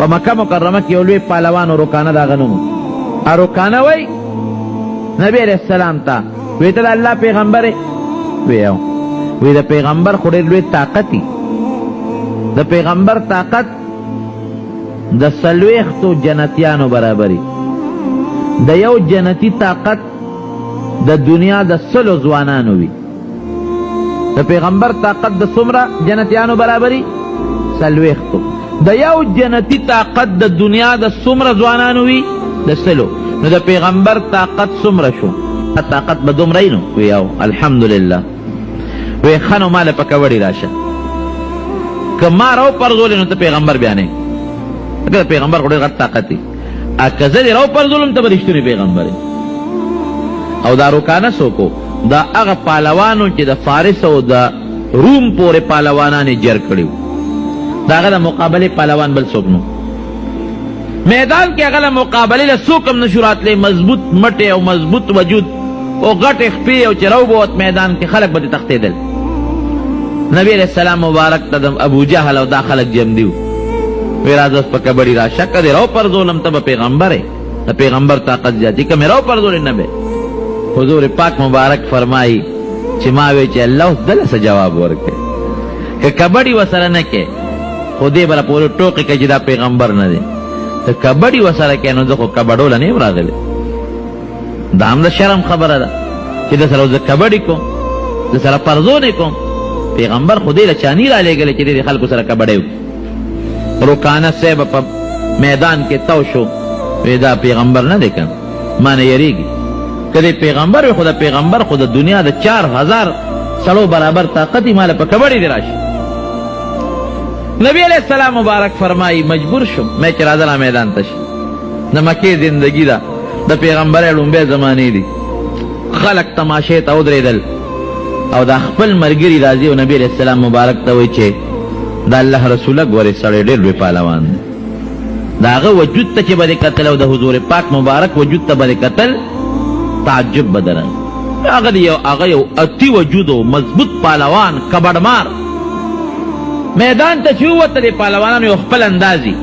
په مکه مکرمه کې یو لوی پهلوان و رکانه د هغه نوم و رکانه وی نبی علیہ السلام ته وی ته د الله پیغمبر وی د پیغمبر خو ډېر لوی طاقت د پیغمبر طاقت د 40 جنتیانو برابري د یو جنتی طاقت د دنیا د 100 ځوانانو وي د پیغمبر طاقت د څومره جنتیانو برابري 40 د یو جنتی طاقت د دنیا د څومره ځوانانو وي د 100 نو د پیغمبر طاقت څومره شو طاقت به دومره نو وی او الحمدلله وی خنو مال په کبړی راشه که ما راو پرځول نو ته پیغمبر بیانې اگر پیغمبر خو ډېر غټ طاقت دی که زه دې راو پرځولم ته به رښتونی پیغمبر او دا رکانه څوک دا هغه پهلوانو چې د فارس او د روم پورې پهلوانان یې جر کړي د هغه د مقابلې پهلوان بل څوک نو میدان کې هغه له مقابلې له څوک هم نشو راتلی مضبوط مټې او مضبوط وجود او غټې خپې او چې راوبوت میدان کې خلک به دې تښتېدل نبی علیہ السلام مبارک ته د ابو جهل او دا خلک جمع دي وی راځه اوس په کبډي راشه که دې راو پرځولم ته به پیغمبر یې د پیغمبر طاقت زیاتي که مې راو پرځولې نه به حضور پاک مبارک فرمایي چې ما وی چې الله اوس دله څه جواب ورکړي که کبډي ورسره نه کې خو دې به راپورې ټوقې کوي چې دا پیغمبر نه دی که کبډي ورسره کې نو زه خو کبډوله نه یم راغلی دا هم د شرم خبره ده چې د سره زه کبډي کوم د سره پرځونې کوم پیغمبر خو دې له چاني رالېږلی چې دې خلکو سره کبډی وکړي رکانه صاحب په میدان کې تو شو وی دا پیغمبر نه دی که ما نه یریږي که دې پیغمبر وي خو د پیغمبر خو د دنیا د 4000 سړو برابر طاقت یې ماله په کبډي دې راشي نبی علیہ السلام مبارک فرمائی مجبور شم میں چې راځه میدان ته شي د مکې زندگی ده د پیغمبر لومبی زمانې دي خلک تماشې ته ودرېدل او دا خپل ملګري راځي او نبی علیہ السلام مبارک ته وایي چې د الله رسوله ګورې سړی ډېر لوی پهلوان دی د هغه وجود ته چې به دې کتل او د حضور پاک مبارک وجود ته به دې کتل تعجب به درغی هغه یو اتی وجود و مضبوط پهلوان کبډمار میدان ته چې ووته دې پهلوانانو یو خپل اندازي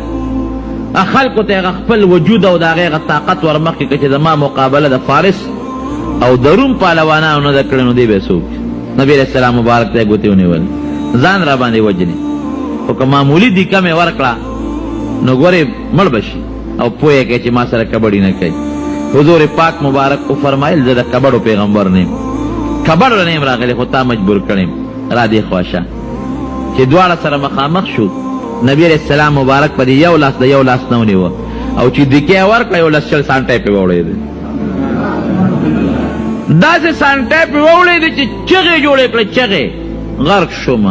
خلکو ته هغه خپل وجود او د هغې هغه طاقت ور مخکې کړه چې زما مقابله د فارس او د روم پهلوانانو نه ده کړې نو دی به څوک نبی علیہ السلام مبارک ته یې ګوتې ونیول ځان را باندې وجنې خو که معمولي دیکه مې ورکړه نو ګورې مړ به شي او پوه یې کوي چې ما سره کبډي نه کوي حضور پاک مبارک وفرمایل زه د کبډو پیغمبر نه یم کبډو نه یم راغلی خو تا مجبور کړی را دې خواشه چې دواړه سره مخامخ شو نبی علیہ السلام مبارک په دې یو لاس د یو لاس نه ونیوه او چې دیکې یې ورکړه یو لاس 40 سانټی پرې واوړېدې داسې سانټی پرې واوړېدې چې چغې جوړې کړې چغې غرق شوم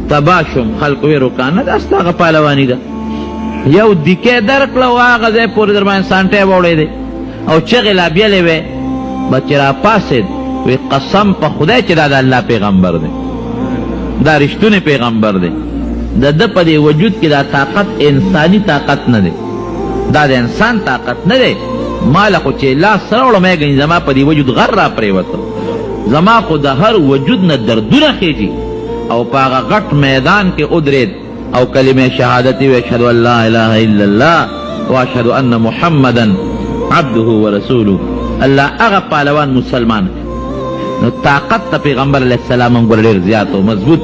تباه شوم خلکو ویې رکانه دا ستا هغه پهلواني ده یو دیکې درکړه او هغه ځای پورې در باندې سانټی واوړېدې او چغې لا بیلې وې به چې راپاڅېد وی قسم په خدای چې دا د الله پیغمبر دی دا رښتونی پیغمبر دی د ده په دې وجود کې دا طاقت انساني طاقت نه دی دا د انسان طاقت نه دی ما له خو چې لاس سره وړم ګنې زما په دې وجود غر را پرېوته زما خو د هر وجود نه دردونه خېږي او په هغه غټ میدان کې ودرېد او کلمه شهادت وی اشهد ان لا اله الا الله واشهد ان محمدا عبده ورسوله الله هغه پهلوان مسلمان نو طاقت ته پیغمبر علیہ السلام هم ګوره ډېر زیات او مضبوط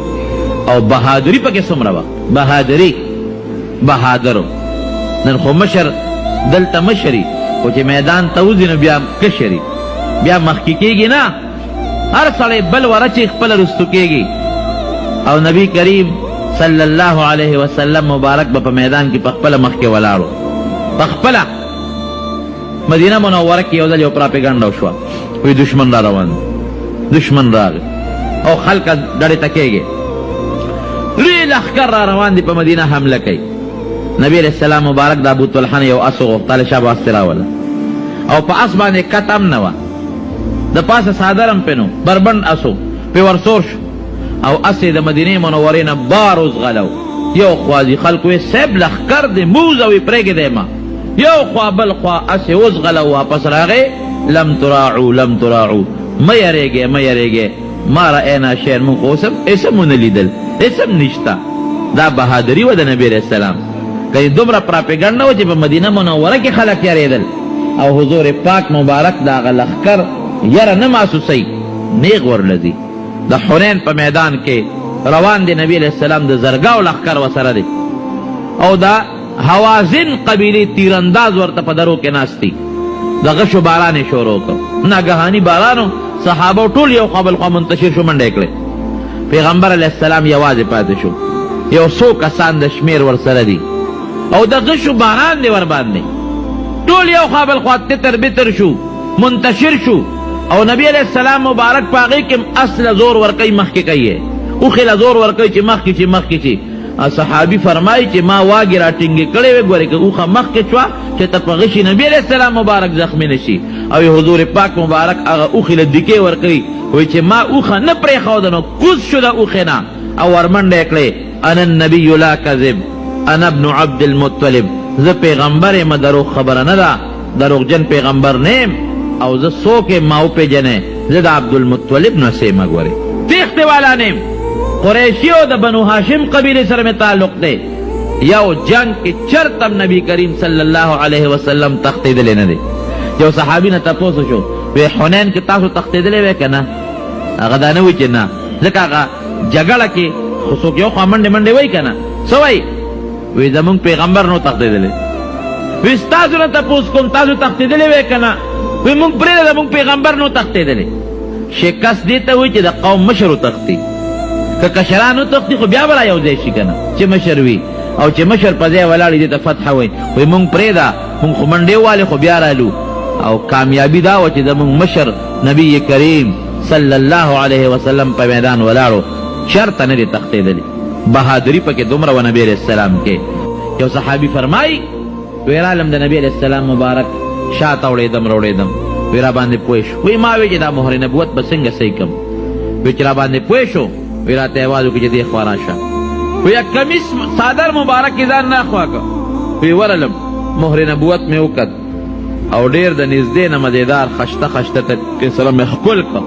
او بهادري پکې څومره وه بهادري بهادرو نن خو مشر دلته مشري خو چې میدان ته وځي نو بیا کشري بیا مخکې کېږي نه هر سړی بل ورچې خپله رستو کېږي او نبی کریم صلی الله علیه وسلم مبارک به په میدان کې په خپله مخکې ولاړو په خپله مدینه منوره کې یو ځل یو پراپیګنډه وشوه وی دشمن را روان دشمن راغی او خلک ډډې ته کېږي لوی لښکر را روان دي په مدینه حمله کوي نبی علیہ السلام مبارک د ابو طلحه یو اس وغوښتله شا به استې راوله او په اس باندې کت هم نه وه د پاسه څادر هم پې نو بربند اسو پې ورسور شو او اس یې د مدینې منورې نه بار وزغلو یو خوا ځي خلکو یې صیب لښکر دی موز او یې پرېږدی ما یو خوا بل خوا اس یې وزغلو واپس راغی لم تراعو لم تراعو مه یریږئ مه یریږئ ما رأینا شیئا موږ خو اسم ونه لیدل اسم نشته دا بهادري وه د نبي علیه السلام کله دومره پراپګاندا و چې په مدینه منوره کې خلک یریدل او حضور پاک مبارک دا غلخکر یره نه محسوسوي نیغ ورلذي د حنین په میدان کې روان دی نبی علیہ السلام د زرګاو لخکر وسره دی او دا حوازن قبیله تیرانداز ورته په درو کې ناستی د غشو باران شروع کړ ناګهانی بارانو صحابه ټول یو قبل خوا منتشر شو منډه کړې پیغمبر علیہ السلام یوازې پاتې شو یو څو کسان د شمیر ورسره دي او د غشو باران دی ور باندې ټول یو قبل خوا تتر بتر شو منتشر شو او نبی علیہ السلام مبارک پاغي کې اصل زور ورکي مخ کې کوي او خلا زور ورکي چې مخ کې چې صحابي فرمایي چې ما واګی را ټینګې کړې وې ګورې که اوخه مخکې شوه چې ته په غشي نبي علیه السلام مبارک زخمي نه شي او حضور پاک مبارک هغه اوښې له دیکې ورکوي وایي چې ما اوښه نه پرېښوده نو کوز شو د اوښې نه او ورمنډه یې کړې انا النبي لا کذب انا ابن عبد المطلب زه پیغمبر یم دروغ خبره نه ده دروغجن پیغمبر نه یم او زه څوک یم ما وپېژنې زه د عبدالمطلب نه سیمه ګورې تېښتې والا نه یم قریشی او د بنو هاشم قبیله سره می تعلق دی یو جنگ کې چرتم نبی کریم صلی الله علیه وسلم تختیدل نه دی یو صحابی نه تاسو شو وی حنین کې تاسو تختیدل وې کنه هغه دا نه و چې نه ځکه هغه جګړه کې خو یو منډه وای کنه سوای وی زمون پیغمبر نو تختیدل وی تاسو نه تاسو کوم تاسو تختیدل وې کنه وی مونږ پرې زمون پیغمبر نو تختیدل شکست دیته وی چې د قوم مشر تختی که کشرانو تختی خو بیا بلا یو ځای شي کنه چې مشر وي او چې مشر په ځای ولاړ دي ته فتح وي وای مونږ پرېږده مونږ خو منډې والې خو بیا رالو او کامیابي دا وه چې زمونږ مشر نبی کریم صلی الله علیه وسلم په میدان ولاړو چرته نه دي تښتېدلي بهادري پکې دومره و نبی علیه السلام کې یو صحابي فرمایي وی رالم د نبی علیه السلام مبارک شاته وړېدم وی را باندې پوه شو وی ما وی چې دا مهر نبوت به څنګه صحیح کړم وی چې را باندې پوه شو وی راته آواز وکړي چې دې خوا راشه وی کمیس صادر مبارک یې ځان نه خوا کړ وی ورلم مهر نبوت مې وکړ او ډېر د نږدې نه مزېدار خشته ته سره مې ښکل کړ